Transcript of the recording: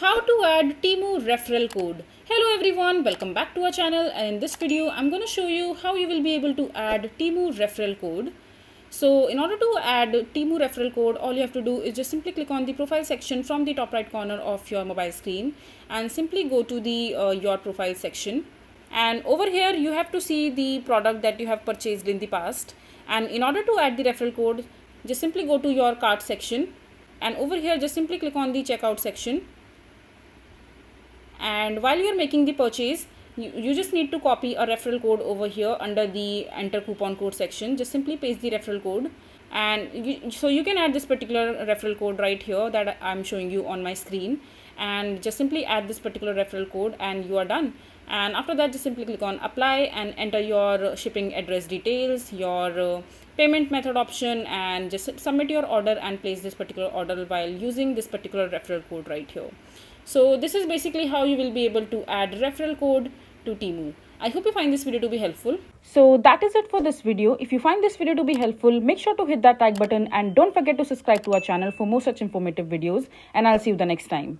How to add Temu referral code. Hello everyone, welcome back to our channel, and in this video I'm going to show you how you will be able to add Temu referral code. So in order to add Temu referral code, all you have to do is just simply click on the profile section from the top right corner of your mobile screen and simply go to the your profile section. And over here you have to see the product that you have purchased in the past, and in order to add the referral code, just simply go to your cart section, and over here just simply click on the checkout section. And while you're making the purchase, you just need to copy a referral code over here under the enter coupon code section. Just simply paste the referral code, and so you can add this particular referral code right here that I'm showing you on my screen, and just simply add this particular referral code and you are done. And after that, just simply click on apply and enter your shipping address details, your payment method option, and just submit your order and place this particular order while using this particular referral code right here. So this is basically how you will be able to add referral code to Temu. I hope you find this video to be helpful. So that is it for this video. If you find this video to be helpful, make sure to hit that like button and don't forget to subscribe to our channel for more such informative videos, and I'll see you the next time.